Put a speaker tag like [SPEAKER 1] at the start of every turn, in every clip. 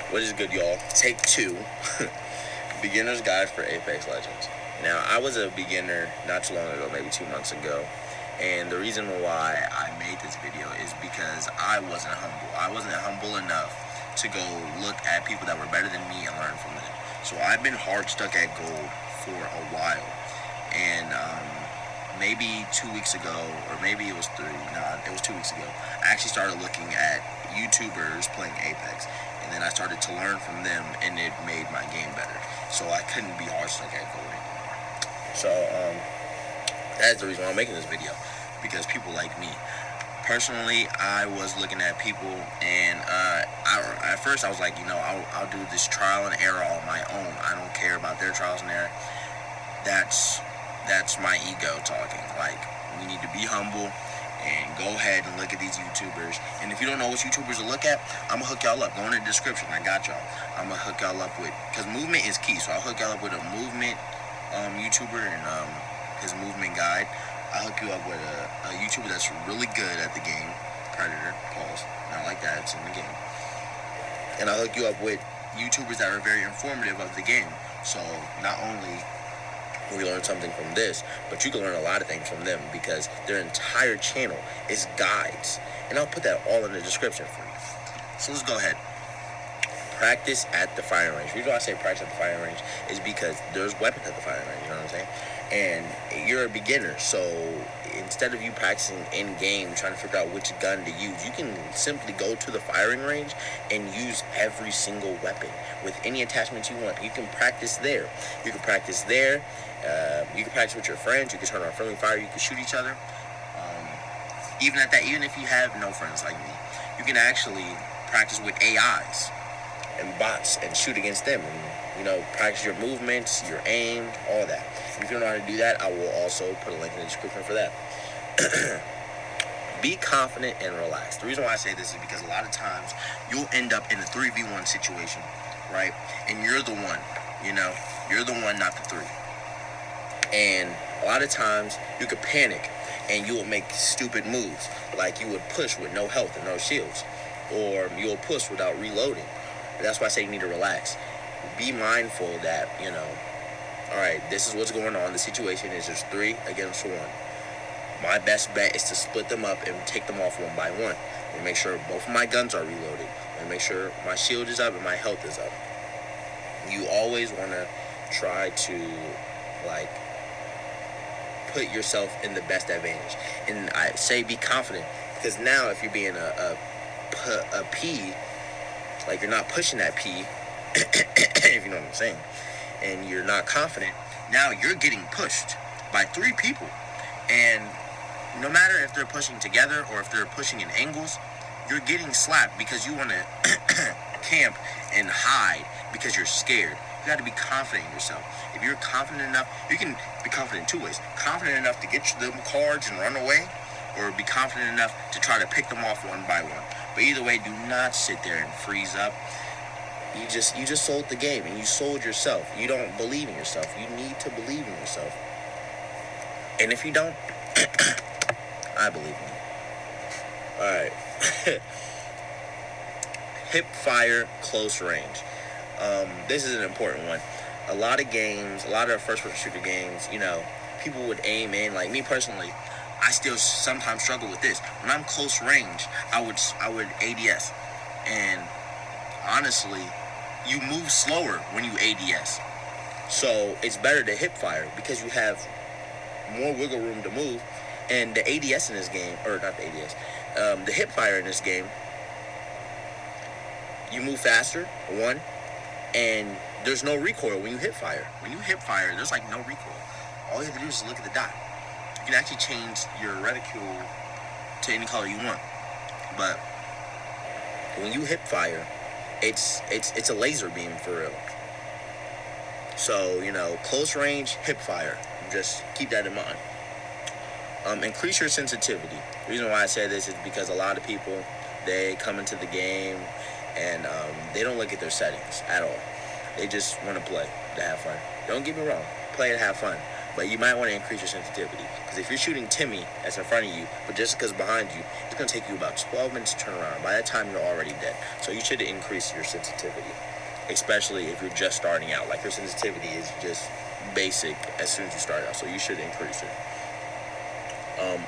[SPEAKER 1] What is good, y'all? Take 2. Beginner's Guide for Apex Legends. Now, I was a beginner not too long ago, maybe 2 months ago. And the reason why I made this video is because I wasn't humble. I wasn't humble enough to go look at people that were better than me and learn from them. So I've been hard stuck at gold for a while. And maybe 2 weeks ago, or maybe it was 3, it was 2 weeks ago, I actually started looking at YouTubers playing Apex. And then I started to learn from them, and it made my game better. So I couldn't be hard stuck at gold anymore. So that's the reason why I'm making this video, because people like me. Personally, I was looking at people, and at first I was like, I'll do this trial and error on my own. I don't care about their trials and error. That's my ego talking. Like, we need to be humble and go ahead and look at these YouTubers. And if you don't know which YouTubers to look at, I'm gonna hook y'all up. Go in the description. I got y'all. I'm gonna hook y'all up with, because movement is key. So I'll hook y'all up with a movement YouTuber and his movement guide. I'll hook you up with a YouTuber that's really good at the game. Predator, pause. Not like that, it's in the game. And I'll hook you up with YouTubers that are very informative of the game. So not only we learn something from this, but you can learn a lot of things from them, because their entire channel is guides. And I'll put that all in the description for you. So let's go ahead. Practice at the firing range. The reason why I say practice at the firing range is because there's weapons at the firing range, you know what I'm saying? And you're a beginner, so instead of you practicing in-game, trying to figure out which gun to use, you can simply go to the firing range and use every single weapon with any attachments you want. You can practice there. You can practice there. You can practice with your friends. You can turn on friendly fire. You can shoot each other. Even at that, even if you have no friends like me, you can actually practice with AIs and bots and shoot against them, and practice your movements, your aim, all that. If you don't know how to do that, I will also put a link in the description for that. Be confident and relaxed. The reason why I say this is because a lot of times you'll end up in a 3v1 situation, right? And you're the one, you're the one, not the three. And a lot of times you could panic and you will make stupid moves, like you would push with no health and no shields, or you'll push without reloading. That's why I say you need to relax. Be mindful that, all right, this is what's going on. The situation is just 3 against 1. My best bet is to split them up and take them off one by one. And make sure both of my guns are reloaded. And make sure my shield is up and my health is up. You always want to try to, put yourself in the best advantage. And I say be confident, because now if you're being a P, like you're not pushing that P, if you know what I'm saying, and you're not confident, now you're getting pushed by 3 people. And no matter if they're pushing together or if they're pushing in angles, you're getting slapped because you want to camp and hide because you're scared. You got to be confident in yourself. If you're confident enough, you can be confident in 2 ways. Confident enough to get them cards and run away, or be confident enough to try to pick them off one by one. But either way, do not sit there and freeze up. You just sold the game, and you sold yourself. You don't believe in yourself. You need to believe in yourself. And if you don't, I believe in you. Alright. Hip fire close range. This is an important one. A lot of games, a lot of first-person shooter games, people would aim in. Like me personally, I still sometimes struggle with this. When I'm close range, I would ADS. And honestly, you move slower when you ADS. So it's better to hip fire because you have more wiggle room to move. And the ADS in this game, or not the ADS, the hip fire in this game, you move faster, 1, and there's no recoil when you hip fire. When you hip fire, there's no recoil. All you have to do is look at the dot. You can actually change your reticule to any color you want. But when you hip fire, it's a laser beam for real. So, close range, hip fire. Just keep that in mind. Increase your sensitivity. The reason why I say this is because a lot of people, they come into the game and they don't look at their settings at all. They just want to play to have fun. Don't get me wrong. Play to have fun. but you might want to increase your sensitivity, because if you're shooting Timmy that's in front of you, but Jessica's behind you, it's going to take you about 12 minutes to turn around. By that time, you're already dead. So you should increase your sensitivity, especially if you're just starting out. Like, your sensitivity is just basic as soon as you start out, so you should increase it.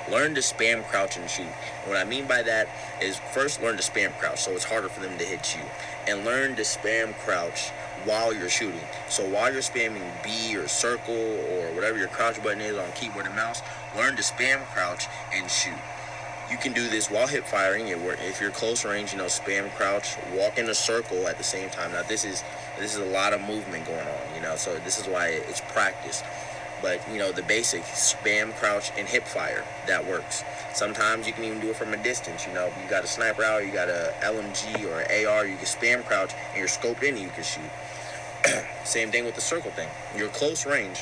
[SPEAKER 1] Learn to spam crouch and shoot. And what I mean by that is, first, learn to spam crouch, so it's harder for them to hit you, and learn to spam crouch while you're shooting. So while you're spamming B or circle or whatever your crouch button is on keyboard and mouse, learn to spam crouch and shoot. You can do this while hip firing. If you're close range, spam crouch, walk in a circle at the same time. Now this is a lot of movement going on, so this is why it's practice. But, the basic spam, crouch, and hip fire, that works. Sometimes you can even do it from a distance. You got a sniper out, you got a LMG or an AR, you can spam crouch, and you're scoped in and you can shoot. Same thing with the circle thing. Your close range,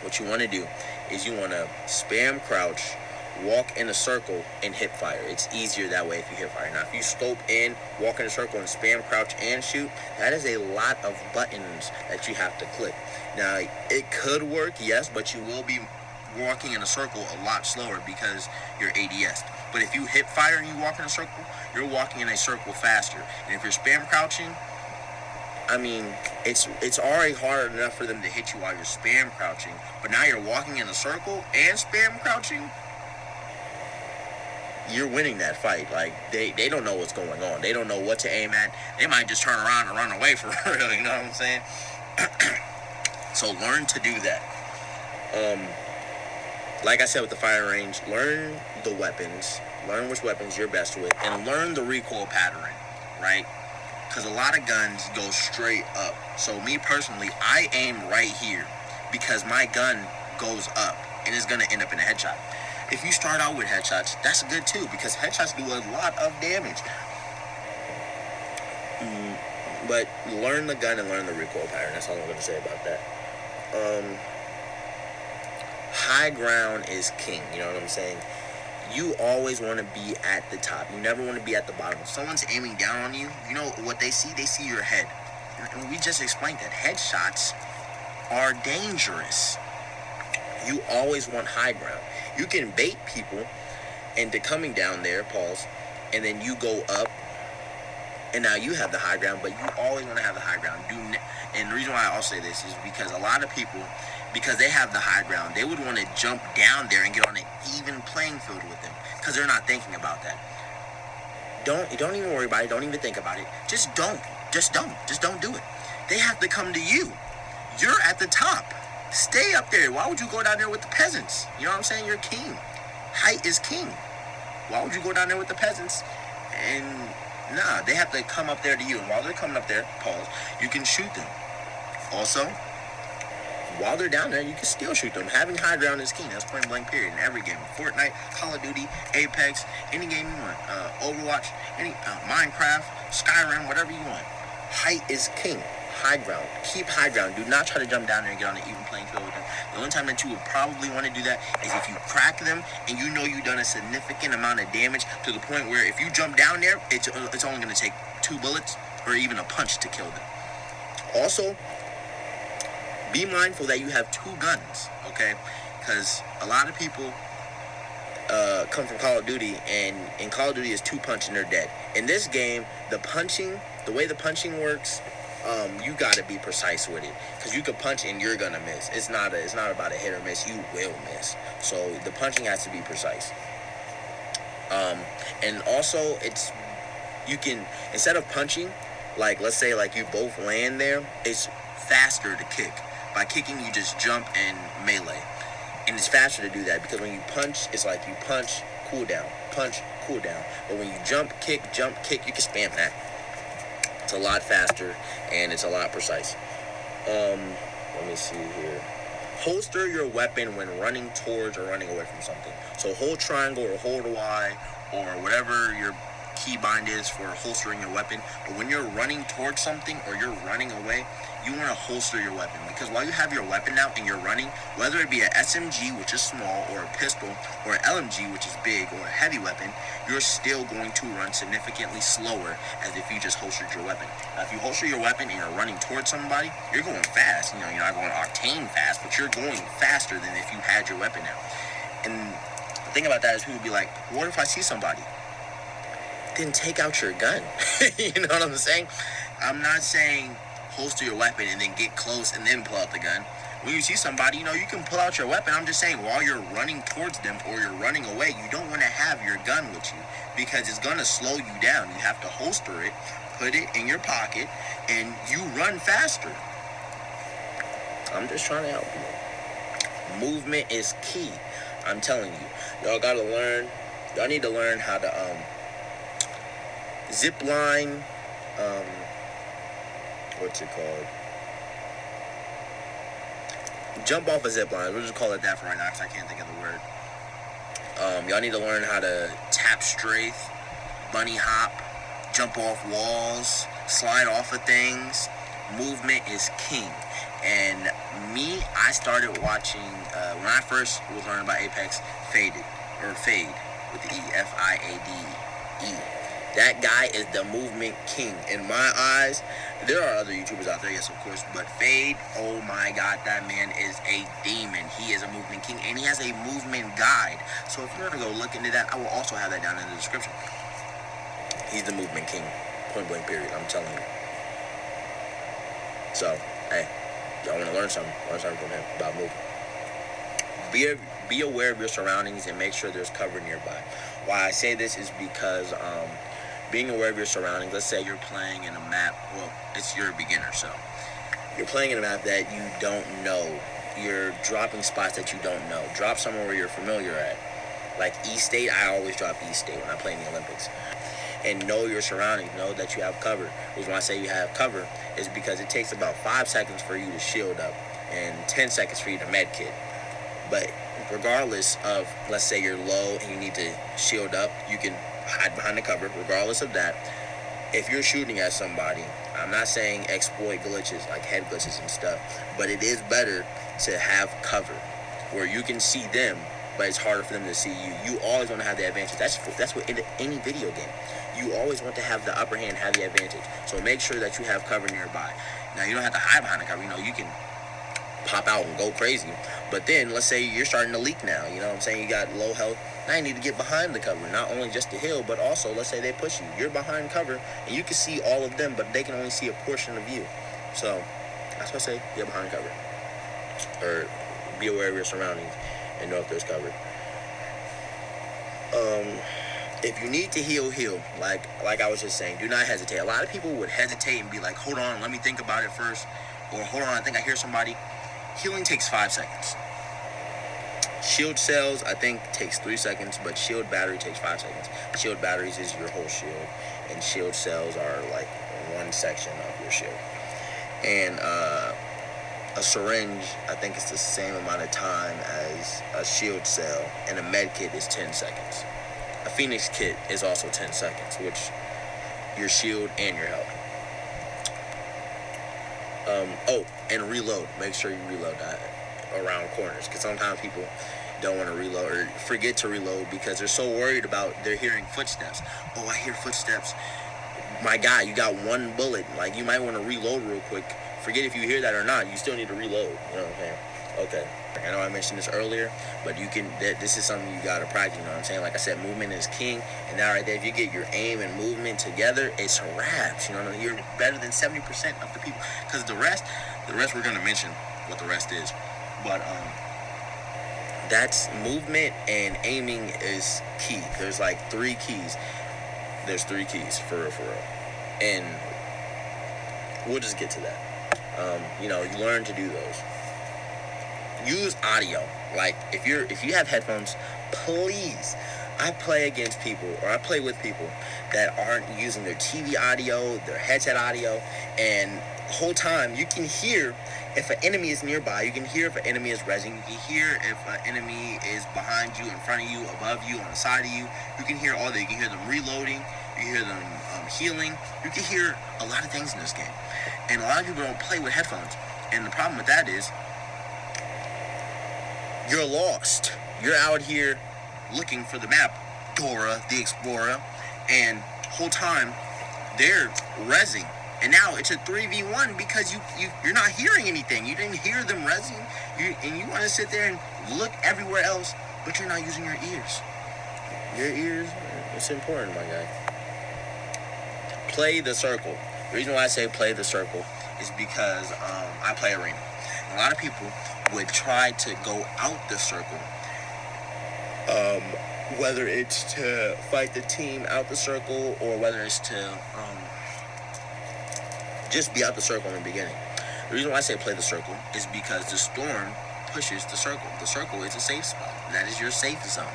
[SPEAKER 1] what you want to do is you want to spam crouch, walk in a circle, and hip fire. It's easier that way if you hip fire. Now, if you scope in, walk in a circle, and spam crouch and shoot, that is a lot of buttons that you have to click. Now, it could work, yes, but you will be walking in a circle a lot slower because you're ADS. But if you hip fire and you walk in a circle, you're walking in a circle faster. And if you're spam crouching, it's already hard enough for them to hit you while you're spam crouching, but now you're walking in a circle and spam crouching, you're winning that fight. Like, they don't know what's going on. They don't know what to aim at. They might just turn around and run away for real, you know what I'm saying? So learn to do that. Like I said with the fire range, learn the weapons, learn which weapons you're best with, and learn the recoil pattern, right? Because a lot of guns go straight up. So me personally, I aim right here because my gun goes up and it's going to end up in a headshot. If you start out with headshots, that's good too, because headshots do a lot of damage. But learn the gun and learn the recoil pattern. That's all I'm going to say about that. High ground is king. You know what I'm saying? You always want to be at the top. You never want to be at the bottom. If someone's aiming down on you, you know what they see? They see your head. And we just explained that headshots are dangerous. You always want high ground. You can bait people into coming down there, pause, and then you go up, and now you have the high ground, but you always want to have the high ground. And the reason why I'll say this is because a lot of people, because they have the high ground, they would want to jump down there and get on an even playing field with them, because they're not thinking about that. Don't even worry about it. Don't even think about it. Just don't do it. They have to come to you. You're at the top. Stay up there. Why would you go down there with the peasants? You know what I'm saying? You're king. Height is king. Why would you go down there with the peasants? And nah, they have to come up there to you. And while they're coming up there, pause, you can shoot them. Also, while they're down there, you can still shoot them. Having high ground is king. That's point blank period in every game. Fortnite, Call of Duty, Apex, any game you want. Overwatch, any Minecraft, Skyrim, whatever you want. Height is king. High ground. Keep high ground. Do not try to jump down there and get on an even playing field with them. The only time that you would probably want to do that is if you crack them and you know you've done a significant amount of damage to the point where if you jump down there, it's only going to take 2 bullets or even a punch to kill them. Also, be mindful that you have 2 guns, okay? Because a lot of people come from Call of Duty, and in Call of Duty is 2 punch and they're dead. In this game, the way the punching works, you gotta be precise with it, because you can punch and you're gonna miss. It's not about a hit or miss. You will miss. So the punching has to be precise. And also, you can, instead of punching, like let's say like you both land there, it's faster to kick. By kicking, you just jump and melee, and it's faster to do that because when you punch, it's like you punch, cool down, punch, cool down. But when you jump, kick, you can spam that. It's a lot faster and it's a lot precise. Let me see here. Holster your weapon when running towards or running away from something. So hold triangle or hold Y or whatever your keybind is for holstering your weapon. But when you're running towards something or you're running away, you want to holster your weapon, because while you have your weapon out and you're running, whether it be an SMG, which is small, or a pistol, or an LMG, which is big, or a heavy weapon, you're still going to run significantly slower as if you just holstered your weapon. Now, if you holster your weapon and you're running towards somebody, you're going fast. You know, you're not going octane fast, but you're going faster than if you had your weapon out. And the thing about that is people be like, what if I see somebody? Then take out your gun. You know what I'm saying? I'm not saying holster your weapon and then get close and then pull out the gun. When you see somebody, you know, you can pull out your weapon. I'm just saying, while you're running towards them or you're running away, you don't want to have your gun with you, because it's going to slow you down. You have to holster it, put it in your pocket, and you run faster. I'm just trying to help you. Movement is key. I'm telling you. Y'all got to learn. Y'all need to learn how to zip line, what's it called? Jump off a zip line. We'll just call it that for right now, because I can't think of the word. Y'all need to learn how to tap strafe, bunny hop, jump off walls, slide off of things. Movement is king. And me, I started watching, when I first was learning about Apex, Fade with the E, F-I-A-D-E. That guy is the movement king. In my eyes, there are other YouTubers out there, yes, of course, but Fade, oh my God, that man is a demon. He is a movement king, and he has a movement guide. So if you're going to go look into that, I will also have that down in the description. He's the movement king, point blank period, I'm telling you. So, hey, y'all want to learn something from him about movement. Be aware of your surroundings and make sure there's cover nearby. Why I say this is because being aware of your surroundings, let's say you're playing in a map, well, you're a beginner, so you're playing in a map that you don't know. You're dropping spots that you don't know. Drop somewhere where you're familiar at. Like East State, I always drop East State when I play in the Olympics. And know your surroundings. Know that you have cover. The reason why I say you have cover is because it takes about 5 seconds for you to shield up and 10 seconds for you to med kit. But regardless of, let's say you're low and you need to shield up, you can hide behind the cover. Regardless of that, if you're shooting at somebody, I'm not saying exploit glitches like head glitches and stuff, but it is better to have cover where you can see them, but it's harder for them to see you. You always want to have the advantage. That's what in any video game, you always want to have the upper hand, have the advantage. So make sure that you have cover nearby. Now, you don't have to hide behind the cover. You know, you can pop out and go crazy. But then, let's say you're starting to leak now. You know what I'm saying? You got low health. Now you need to get behind the cover. Not only just to heal, but also, let's say they push you. You're behind cover, and you can see all of them, but they can only see a portion of you. So, that's why I say get behind cover. Or be aware of your surroundings and know if there's cover. If you need to heal. Like I was just saying, do not hesitate. A lot of people would hesitate and be like, hold on, let me think about it first. Or hold on, I think I hear somebody. Healing takes 5 seconds. Shield cells, I think, takes 3 seconds, but shield battery takes 5 seconds. Shield batteries is your whole shield, and shield cells are like one section of your shield. And a syringe, I think it's the same amount of time as a shield cell, and a med kit is 10 seconds. A Phoenix kit is also 10 seconds, which your shield and your health. And reload. Make sure you reload that around corners, because sometimes people don't want to reload or forget to reload because they're so worried about they're hearing footsteps. Oh, I hear footsteps. My guy, you got one bullet. Like, you might want to reload real quick. Forget if you hear that or not. You still need to reload. You know what I'm saying? Okay. I know I mentioned this earlier, but this is something you got to practice. You know what I'm saying? Like I said, movement is king. And that right there, if you get your aim and movement together, it's a wrap. You know, you're better than 70% of the people. Because the rest we're going to mention what the rest is. But that's movement and aiming is key. There's like 3 keys. There's 3 keys for real. And we'll just get to that. You learn to do those. Use audio. Like, if you have headphones, please. I play against people, or I play with people that aren't using their TV audio, their headset audio, and the whole time you can hear if an enemy is nearby. You can hear if an enemy is rezzing. You can hear if an enemy is behind you, in front of you, above you, on the side of you. You can hear all that. You can hear them reloading. You You hear them healing. You can hear a lot of things in this game. And a lot of people don't play with headphones. And the problem with that is you're lost. You're out here looking for the map, Dora, the Explorer, and whole time they're rezzing. And now it's a 3v1 because you're not hearing anything. You didn't hear them rezzing. And you want to sit there and look everywhere else, but you're not using your ears. Your ears, it's important, my guy. Play the circle. The reason why I say play the circle is because I play arena. A lot of people would try to go out the circle, whether it's to fight the team out the circle or whether it's to just be out the circle in the beginning. The reason why I say play the circle is because the storm pushes the circle. The circle is a safe spot. That is your safe zone.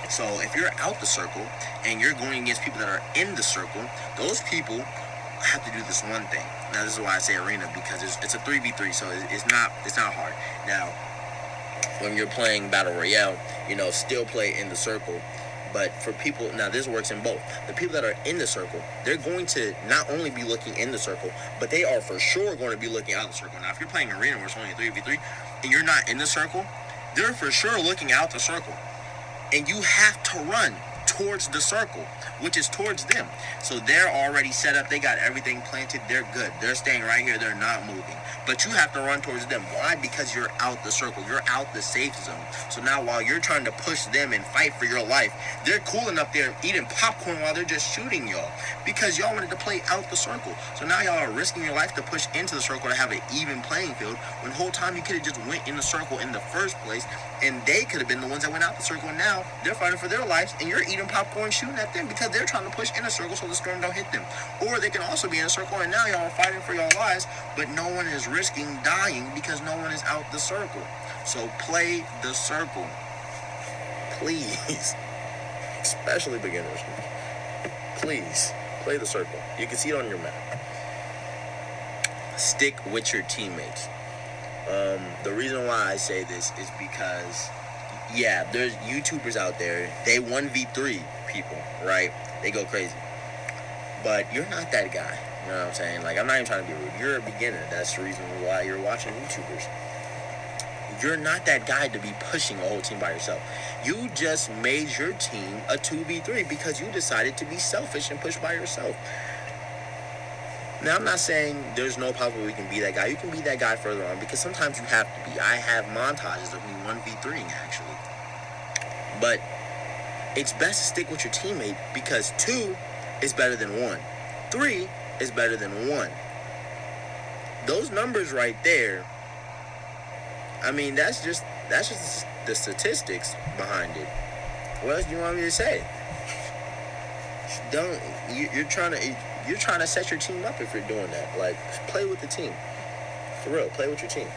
[SPEAKER 1] So if you're out the circle and you're going against people that are in the circle, those people have to do this one thing. Now this is why I say arena, because it's a 3v3, so it's not hard. Now when you're playing battle royale, still play in the circle. But for people, now this works in both. The people that are in the circle, they're going to not only be looking in the circle, but they are for sure going to be looking out the circle. Now if you're playing arena where it's only a 3v3 and you're not in the circle, they're for sure looking out the circle. And you have to run towards the circle, which is towards them. So they're already set up. They got everything planted. They're good. They're staying right here. They're not moving. But you have to run towards them. Why? Because you're out the circle. You're out the safe zone. So now while you're trying to push them and fight for your life, they're cooling up there eating popcorn while they're just shooting y'all because y'all wanted to play out the circle. So now y'all are risking your life to push into the circle to have an even playing field when the whole time you could have just went in the circle in the first place and they could have been the ones that went out the circle. And now they're fighting for their lives and you're eating popcorn shooting at them because they're trying to push in a circle so the storm don't hit them. Or they can also be in a circle and now y'all are fighting for your lives, but no one is risking dying because no one is out the circle. So play the circle, please. Especially beginners. Please play the circle. You can see it on your map. Stick with your teammates. The reason why I say this is because there's YouTubers out there, they 1v3 people, right? They go crazy. But you're not that guy. You know what I'm saying? Like, I'm not even trying to be rude. You're a beginner. That's the reason why you're watching YouTubers. You're not that guy to be pushing a whole team by yourself. You just made your team a 2v3 because you decided to be selfish and push by yourself. Now, I'm not saying there's no possible we can be that guy. You can be that guy further on because sometimes you have to be. I have montages of me 1v3ing, actually. But it's best to stick with your teammate because 2 is better than 1. 3 is better than 1. Those numbers right there, I mean, that's just the statistics behind it. What else do you want me to say? You're trying to set your team up if you're doing that. Like, play with the team. For real, play with your team.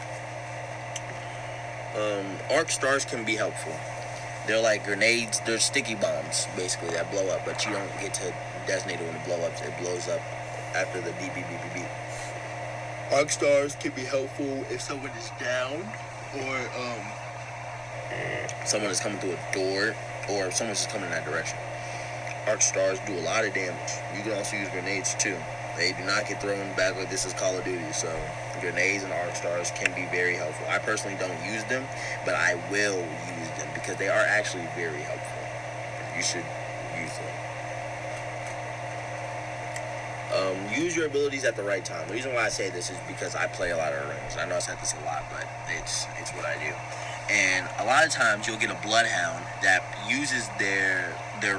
[SPEAKER 1] Arc stars can be helpful. They're like grenades. They're sticky bombs, basically, that blow up, but you don't get to designate it when it blows up. It blows up after the beep, beep, beep, beep, beep. Arc stars can be helpful if someone is down or someone is coming through a door or if someone's just coming in that direction. Arc stars do a lot of damage. You can also use grenades too. They do not get thrown back like this is Call of Duty, so grenades and arc stars can be very helpful. I personally don't use them, but I will use them because they are actually very helpful. You should use them. Use your abilities at the right time. The reason why I say this is because I play a lot of arenas. I know I said this a lot, but it's what I do. And a lot of times you'll get a bloodhound that uses their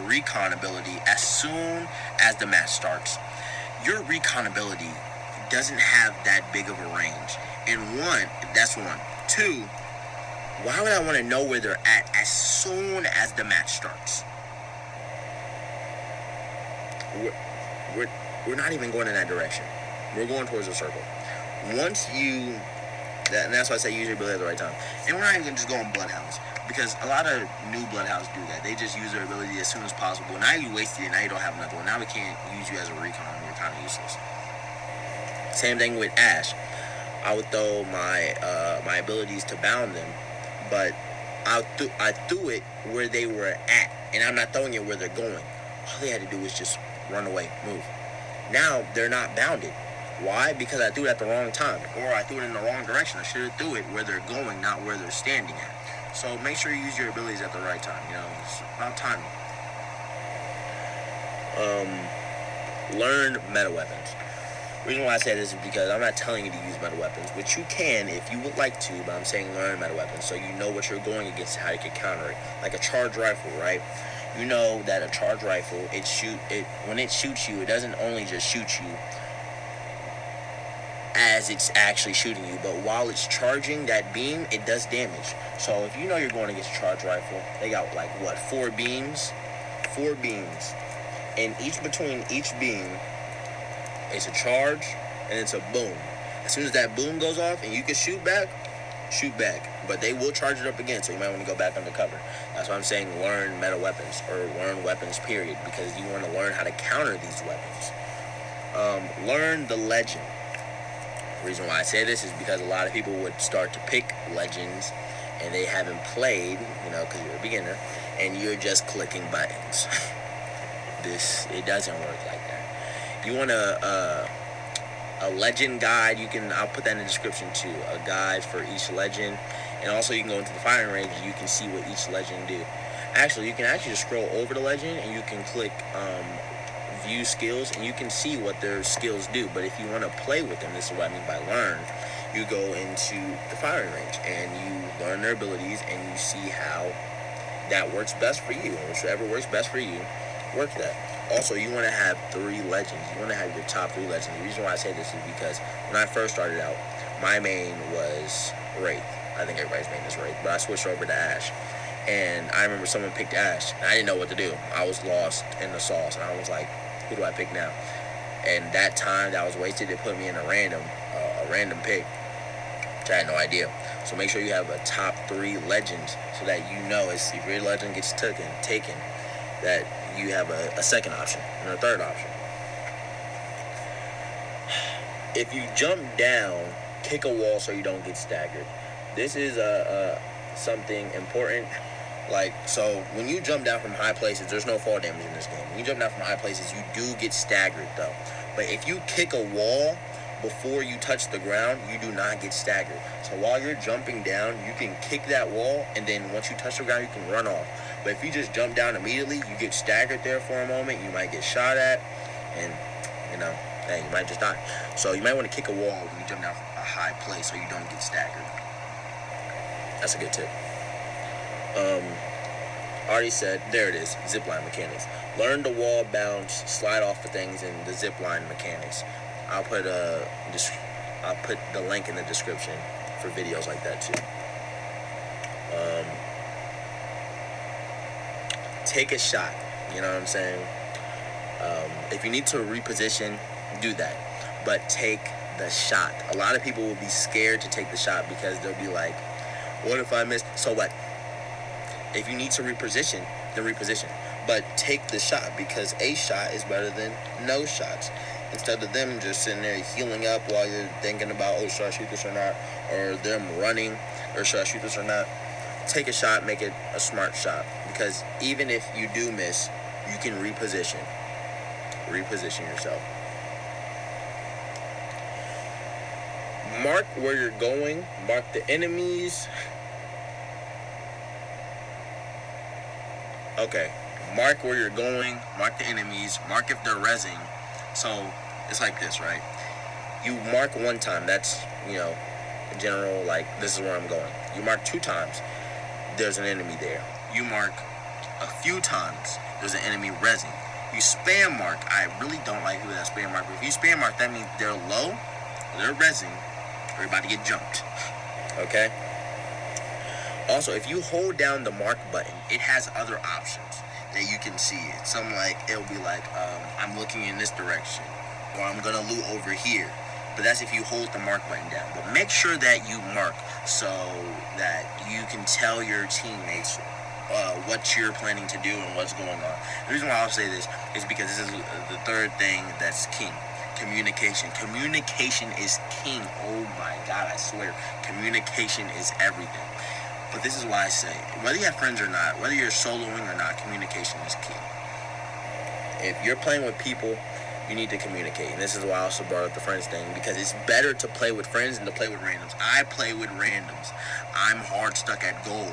[SPEAKER 1] recon ability as soon as the match starts. Your recon ability doesn't have that big of a range. And that's one. 2, why would I want to know where they're at as soon as the match starts? We're not even going in that direction. We're going towards the circle. And that's why I say use your ability at the right time. And we're not even just going bloodhounds because a lot of new bloodhounds do that. They just use their ability as soon as possible. Now you wasted it. Now you don't have another one. Now we can't use you as a recon. You're kind of useless. Same thing with Ash. I would throw my abilities to bound them, but I threw it where they were at, and I'm not throwing it where they're going. All they had to do was just run away, move. Now they're not bounded. Why? Because I threw it at the wrong time, or I threw it in the wrong direction. I should have threw it where they're going, not where they're standing at. So make sure you use your abilities at the right time. You know, it's about timing. Learn meta weapons. The reason why I say this is because I'm not telling you to use meta weapons, which you can if you would like to, but I'm saying learn meta weapons so you know what you're going against, how you can counter it. Like a charged rifle, right? You know that a charged rifle, when it shoots you, it doesn't only just shoot you as it's actually shooting you, but while it's charging that beam, it does damage. So if you know you're going against a charged rifle, they got like what, 4 beams, and between each beam, it's a charge and it's a boom. As soon as that boom goes off and you can shoot back, but they will charge it up again, so you might want to go back undercover. That's why I'm saying learn meta weapons, or learn weapons period, because you want to learn how to counter these weapons. Learn the legend. The reason why I say this is because a lot of people would start to pick legends and they haven't played, you know, because you're a beginner and you're just clicking buttons. It doesn't work like that. You want a legend guide, I'll put that in the description too, a guide for each legend, and also you can go into the firing range and you can see what each legend do. Actually, you can just scroll over the legend and you can click view skills and you can see what their skills do. But if you want to play with them, this is what I mean by learn, you go into the firing range and you learn their abilities and you see how that works best for you, and whichever works best for you, work that. Also, you want to have 3 legends. You want to have your top 3 legends. The reason why I say this is because when I first started out, my main was Wraith. I think everybody's main is Wraith, but I switched over to Ash. And I remember someone picked Ash, and I didn't know what to do. I was lost in the sauce, and I was like, who do I pick now? And that time that was wasted, they put me in a random pick, which I had no idea. So make sure you have a top 3 legends so that you know if your legend gets taken, that you have a second option and a third option. If you jump down, kick a wall so you don't get staggered. This is something important. Like, so when you jump down from high places, there's no fall damage in this game. When you jump down from high places, you do get staggered though. But if you kick a wall before you touch the ground, you do not get staggered. So while you're jumping down, you can kick that wall, and then once you touch the ground, you can run off. But if you just jump down immediately, you get staggered there for a moment, you might get shot at, and, you know, hey, you might just die. So you might want to kick a wall when you jump down from a high place so you don't get staggered. That's a good tip. Already said, there it is, zipline mechanics. Learn the wall bounce, slide off of things, and the zipline mechanics. I'll put the link in the description for videos like that too. Take a shot, you know what I'm saying? If you need to reposition, do that, but take the shot. A lot of people will be scared to take the shot because they'll be like, what if I miss? So what? If you need to reposition, then reposition. But take the shot, because a shot is better than no shots. Instead of them just sitting there healing up while you're thinking about, oh, should I shoot this or not? Or them running, or should I shoot this or not? Take a shot, make it a smart shot. Because even if you do miss, you can reposition. Reposition yourself. Mark where you're going. Mark the enemies. Okay. Mark where you're going. Mark the enemies. Mark if they're rezzing. So it's like this, right? You mark one time. That's, you know, in general, like, this is where I'm going. You mark 2 times. There's an enemy there. You mark a few times. There's an enemy rezzing. You spam mark. I really don't like doing that spam mark. But if you spam mark, that means they're low, they're rezzing, or about to get jumped. Okay? Also, if you hold down the mark button, it has other options that you can see. It's something like, it'll be like, I'm looking in this direction, or I'm gonna loot over here. But that's if you hold the mark button down. But make sure that you mark so that you can tell your teammates what you're planning to do and what's going on. The reason why I'll say this is because this is the third thing that's king. Communication. Communication is king. Oh my God, I swear. Communication is everything. But this is why I say, whether you have friends or not, whether you're soloing or not, communication is key. if you're playing with people, you need to communicate. And this is why I also brought up the friends thing, because it's better to play with friends than to play with randoms. I play with randoms. I'm hard stuck at gold.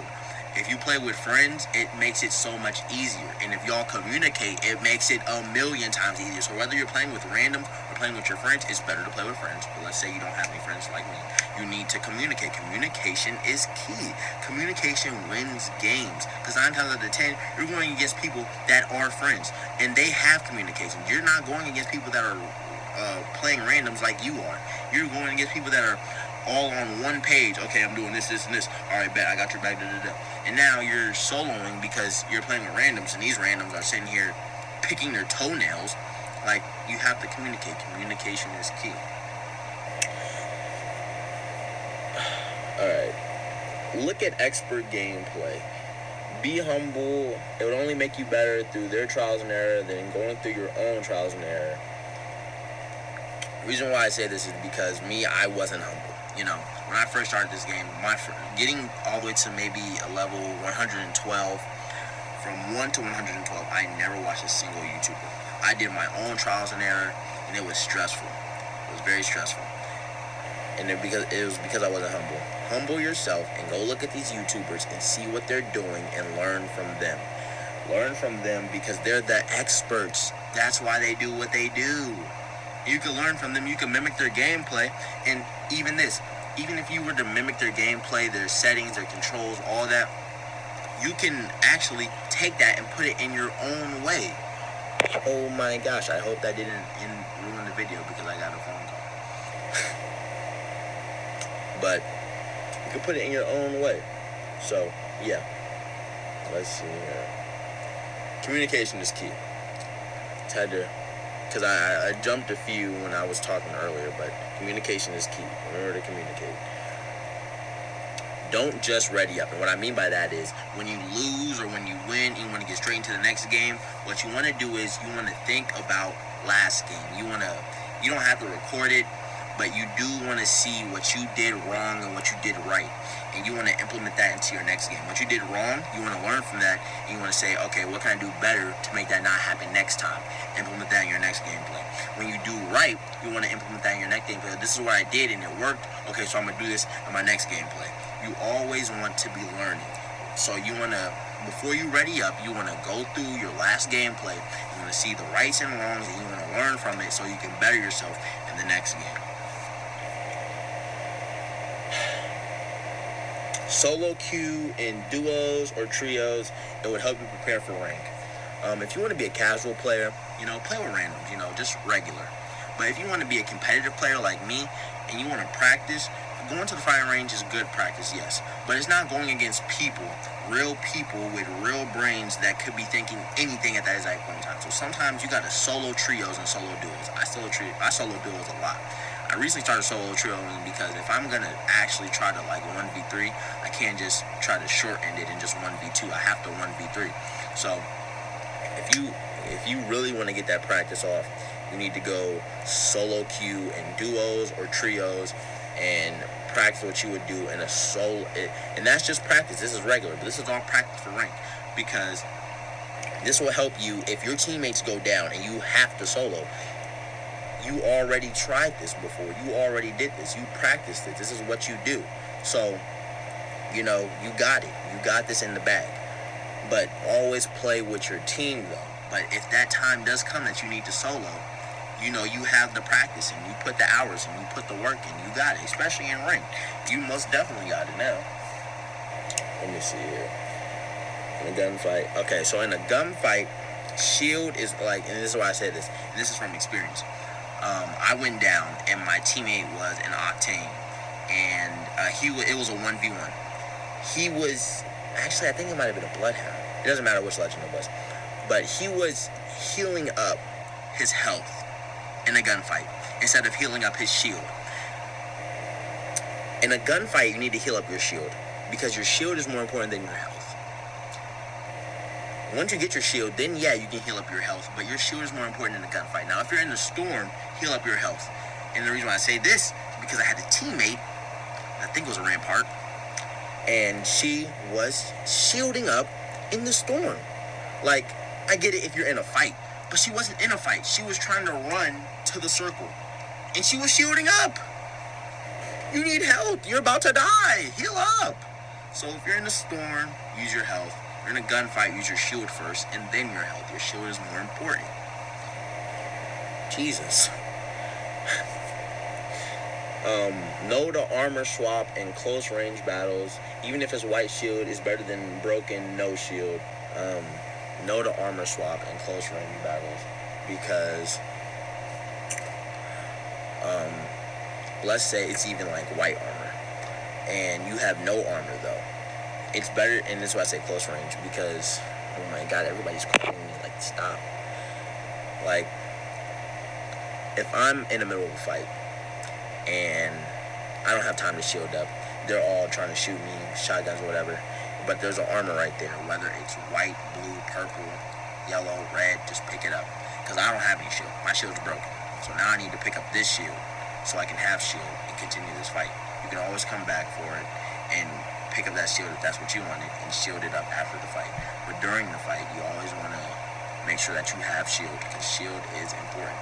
[SPEAKER 1] If you play with friends, it makes it so much easier. And if y'all communicate, it makes it a million times easier. So whether you're playing with randoms or playing with your friends, it's better to play with friends. But let's say you don't have any friends like me. You need to communicate. Communication is key. Communication wins games. Because 9 times out of 10, you're going against people that are friends. And they have communication. You're not going against people that are playing randoms like you are. You're going against people that are all on one page. Okay, I'm doing this, this, and this. All right, bet, I got your back, da-da-da. And now you're soloing because you're playing with randoms, and these randoms are sitting here picking their toenails. Like, you have to communicate. Communication is key. Alright. Look at expert gameplay. Be humble. It would only make you better through their trials and error than going through your own trials and error. The reason why I say this is because I wasn't humble. You know, when I first started this game, getting all the way to maybe a level 112, from 1 to 112, I never watched a single YouTuber. I did my own trials and error, and it was stressful. It was very stressful. And it was because I wasn't humble. Humble yourself and go look at these YouTubers and see what they're doing and learn from them. Learn from them because they're the experts. That's why they do what they do. You can learn from them. You can mimic their gameplay. And even if you were to mimic their gameplay, their settings, their controls, all that, you can actually take that and put it in your own way. Oh my gosh, I hope that didn't ruin the video because I got a phone call. But you can put it in your own way. So, yeah. Let's see here. Communication is key. It's had to... Because I jumped a few when I was talking earlier, but communication is key. Remember to communicate. Don't just ready up. And what I mean by that is when you lose or when you win and you want to get straight into the next game, what you want to do is you want to think about last game. You don't have to record it, but you do want to see what you did wrong and what you did right. And you want to implement that into your next game. What you did wrong, you want to learn from that, and you want to say, okay, what can I do better to make that not happen next time? Implement that in your next gameplay. When you do right, you want to implement that in your next gameplay. This is what I did and it worked. Okay, so I'm going to do this in my next gameplay. You always want to be learning. So you want to, before you ready up, you want to go through your last gameplay. You want to see the rights and wrongs, and you want to learn from it so you can better yourself in the next game. Solo queue in duos or trios, it would help you prepare for rank. If you want to be a casual player, play with randoms, just regular. But if you want to be a competitive player like me, and you want to practice, going to the firing range is good practice, yes. But it's not going against real people with real brains that could be thinking anything at that exact point in time. So sometimes you got to solo trios and solo duos. I solo duos a lot. I recently started solo trioing because if I'm going to actually try to 1v3, I can't just try to shorten it and just 1v2. I have to 1v3. So if you really want to get that practice off, you need to go solo queue in duos or trios and practice what you would do in a solo. And that's just practice. This is regular, but this is all practice for rank, because this will help you if your teammates go down and you have to solo. You already tried this before. You already did this. You practiced it. This is what you do. So, you got it. You got this in the bag. But always play with your team, though. But if that time does come that you need to solo, you have the practice and you put the hours and you put the work in. You got it, especially in rank. You most definitely got it now. Let me see here. In a gunfight. Okay, so in a gunfight, shield is and this is why I say this, and this is from experience. I went down and my teammate was an Octane, and it was a 1v1. He was, actually I think it might have been a Bloodhound. It doesn't matter which legend it was. But he was healing up his health in a gunfight instead of healing up his shield. In a gunfight, you need to heal up your shield because your shield is more important than your health. Once you get your shield, then yeah, you can heal up your health, but your shield is more important in a gunfight. Now, if you're in the storm, heal up your health. And the reason why I say this is because I had a teammate, I think it was a Rampart, and she was shielding up in the storm. I get it if you're in a fight, But she wasn't in a fight. She was trying to run to the circle. And she was shielding up. You need health. You're about to die. Heal up. So if you're in a storm, use your health. If you're in a gunfight, use your shield first, and then your health. Your shield is more important. Jesus. Know the armor swap in close range battles. Even if it's white shield, it's better than broken no shield. Know the armor swap in close range battles, because let's say it's even like white armor and you have no armor though. It's better, and this is why I say close range, because oh my god, everybody's calling me, like, stop. Like, if I'm in the middle of a fight and I don't have time to shield up, they're all trying to shoot me, shotguns or whatever, but there's an armor right there, whether it's white, blue, purple, yellow, red, just pick it up, because I don't have any shield. My shield's broken, so now I need to pick up this shield so I can have shield and continue this fight. You can always come back for it and pick up that shield if that's what you wanted and shield it up after the fight. But during the fight, you always want to make sure that you have shield, because shield is important.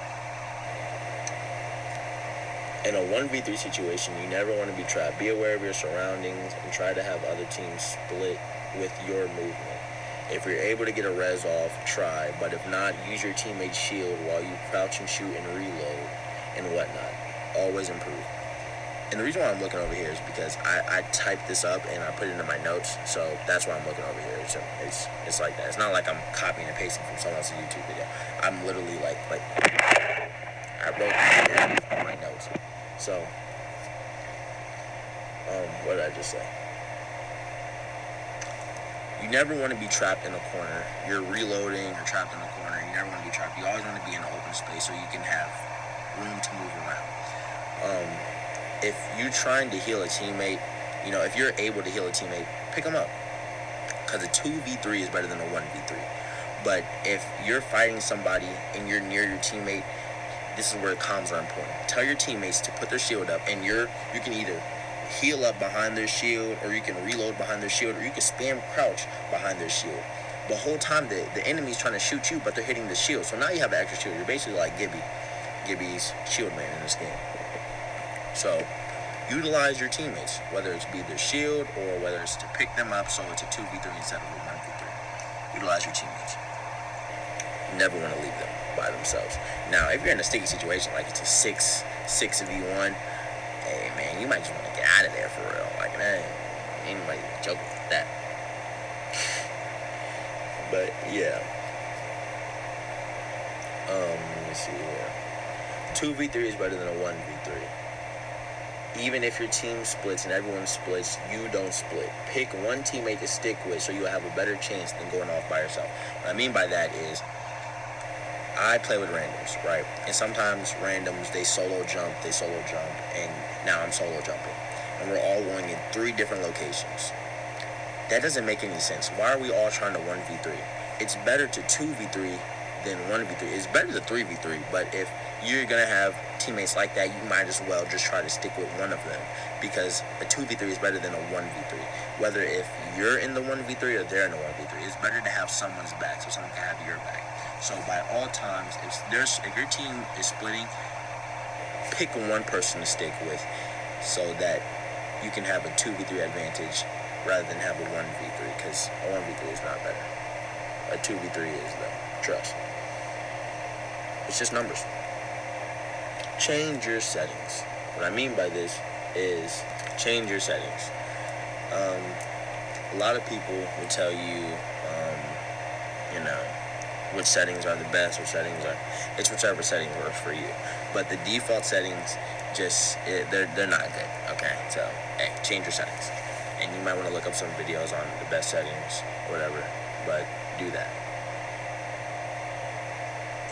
[SPEAKER 1] In a 1v3 situation, you never want to be trapped. Be aware of your surroundings and try to have other teams split with your movement. If you're able to get a res off, try, but if not, use your teammate's shield while you crouch and shoot and reload and whatnot. Always improve. And the reason why I'm looking over here is because I typed this up and I put it into my notes, so that's why I'm looking over here. It's like that. It's not like I'm copying and pasting from someone else's YouTube video. I'm literally like I wrote these in my notes. So, what did I just say? You never want to be trapped in a corner. You're reloading or trapped in a corner. You never want to be trapped. You always want to be in an open space so you can have room to move around. If you're trying to heal a teammate, if you're able to heal a teammate, pick them up. Because a 2v3 is better than a 1v3. But if you're fighting somebody and you're near your teammate, this is where comms are important. Tell your teammates to put their shield up, and you can either heal up behind their shield, or you can reload behind their shield, or you can spam crouch behind their shield. The whole time the enemy's trying to shoot you, but they're hitting the shield. So now you have an extra shield. You're basically like Gibby's shield man in this game. So utilize your teammates, whether it's be their shield or whether it's to pick them up so it's a 2v3 instead of a 1v3. Utilize your teammates. You never want to leave them by themselves. Now, if you're in a sticky situation, like it's a 6v1, hey man, you might just want to get out of there for real. Like, man, anybody joking with that. But yeah. Let me see here. 2v3 is better than a 1v3. Even if your team splits and everyone splits, you don't split. Pick one teammate to stick with so you'll have a better chance than going off by yourself. What I mean by that is, I play with randoms, right? And sometimes randoms, they solo jump, and now I'm solo jumping. And we're all going in 3 different locations. That doesn't make any sense. Why are we all trying to 1v3? It's better to 2v3 than 1v3. It's better to 3v3, but if you're going to have teammates like that, you might as well just try to stick with one of them, because a 2v3 is better than a 1v3. Whether if you're in the 1v3 or they're in the 1v3, it's better to have someone's back so someone can have your back. So by all times, if your team is splitting, pick one person to stick with so that you can have a 2v3 advantage rather than have a 1v3, because a 1v3 is not better. A 2v3 is though. Trust. It's just numbers. Change your settings. What I mean by this is change your settings. A lot of people will tell you, which settings are the best, it's whichever setting works for you. But the default settings, they're not good, okay? So, hey, change your settings. And you might want to look up some videos on the best settings, or whatever, but do that.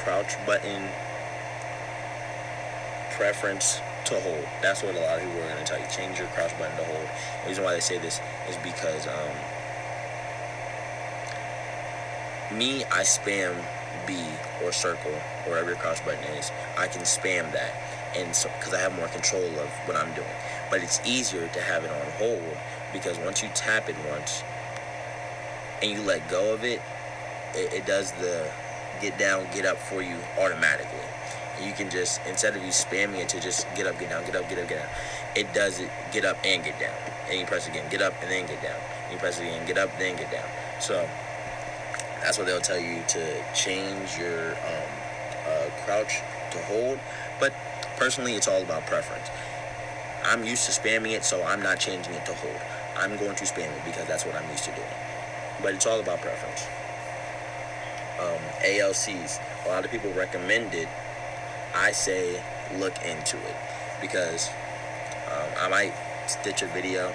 [SPEAKER 1] Crouch button, preference to hold. That's what a lot of people are going to tell you. Change your crouch button to hold. The reason why they say this is because, I spam B or circle, or wherever your crouch button is. I can spam that, and so because I have more control of what I'm doing. But it's easier to have it on hold, because once you tap it once and you let go of it, it does the get down, get up for you automatically. And you can just, instead of you spamming it to just get up, get down, get up, get up, get down, it does it get up and get down. And you press it again, get up and then get down. And you press it again, get up, then get down. So that's what they'll tell you to change your crouch to hold. But personally, it's all about preference. I'm used to spamming it, so I'm not changing it to hold. I'm going to spam it because that's what I'm used to doing. But it's all about preference. ALCs, a lot of people recommend it. I say look into it because I might stitch a video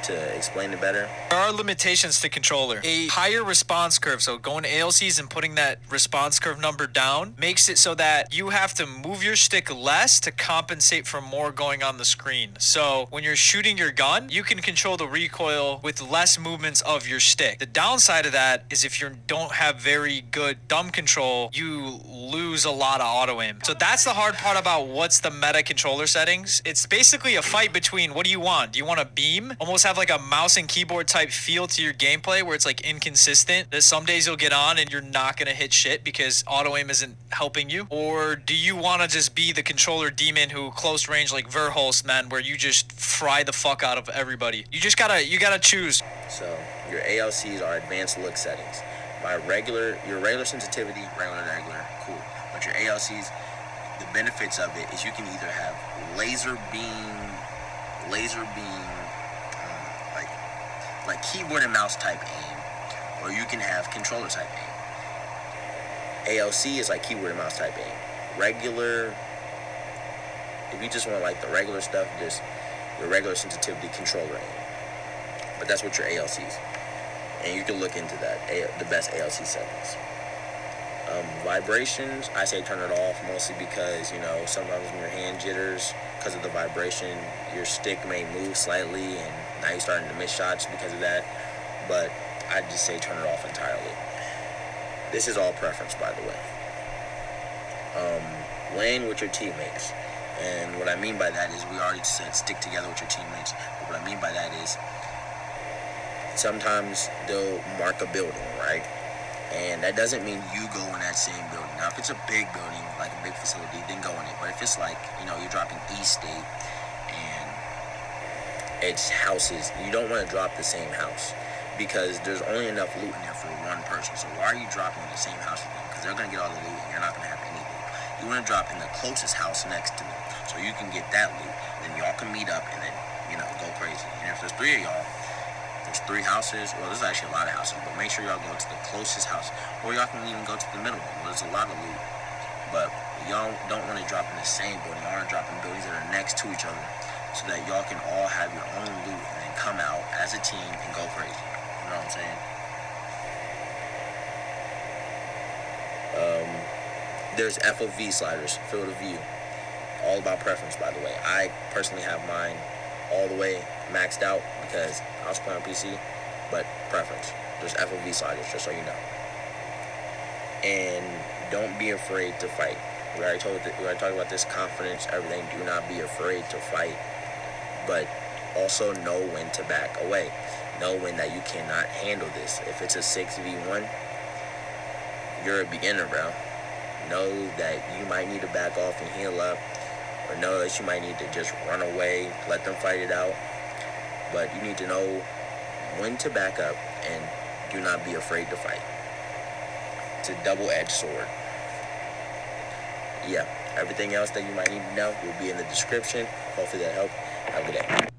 [SPEAKER 1] to explain it better.
[SPEAKER 2] There are limitations to controller. A higher response curve, so going to ALCs and putting that response curve number down makes it so that you have to move your stick less to compensate for more going on the screen. So when you're shooting your gun, you can control the recoil with less movements of your stick. The downside of that is if you don't have very good thumb control, you lose a lot of auto aim. So that's the hard part about what's the meta controller settings. It's basically a fight between what do you want? Do you want a beam? Almost have like a mouse and keyboard type feel to your gameplay where it's like inconsistent, that some days you'll get on and you're not going to hit shit because auto aim isn't helping you? Or do you want to just be the controller demon who close range like Verhulst, man, where you just fry the fuck out of everybody? You gotta choose.
[SPEAKER 1] So your ALCs are advanced look settings. Your regular sensitivity, regular, cool. But your ALCs, the benefits of it is you can either have laser beam, like keyboard and mouse type aim, or you can have controller type aim. ALC is like keyboard and mouse type aim. Regular, if you just want like the regular stuff, just your regular sensitivity controller aim. But that's what your ALCs. And you can look into that, the best ALC settings. Vibrations, I say turn it off mostly because, sometimes when your hand jitters, because of the vibration, your stick may move slightly and now you're starting to miss shots because of that. But I just say turn it off entirely. This is all preference, by the way. Playing with your teammates. And what I mean by that is, we already said stick together with your teammates. But what I mean by that is, sometimes they'll mark a building, right? And that doesn't mean you go in that same building. Now, if it's a big building, like a big facility, then go in it. But if it's like, you're dropping East State and it's houses, you don't want to drop the same house because there's only enough loot in there for one person. So why are you dropping in the same house with them? Because they're going to get all the loot and you're not going to have any loot. You want to drop in the closest house next to them so you can get that loot. Then y'all can meet up and then, go crazy. And if there's 3 of y'all, there's 3 houses. Well, there's actually a lot of houses, but make sure y'all go to the closest house. Or y'all can even go to the middle one where there's a lot of loot. But y'all don't want to drop in the same building. Y'all want to drop in buildings that are next to each other so that y'all can all have your own loot and then come out as a team and go crazy. You know what I'm saying? There's FOV sliders, field of view. All about preference, by the way. I personally have mine all the way maxed out because I was playing on PC, but preference. There's FOV sliders, just so you know. And don't be afraid to fight. We already talked about this, confidence, everything. Do not be afraid to fight, but also know when to back away. Know when that you cannot handle this. If it's a 6v1, you're a beginner, bro. Know that you might need to back off and heal up, or know that you might need to just run away, let them fight it out. But you need to know when to back up and do not be afraid to fight. It's a double-edged sword. Yeah, everything else that you might need to know will be in the description. Hopefully that helped. Have a good day.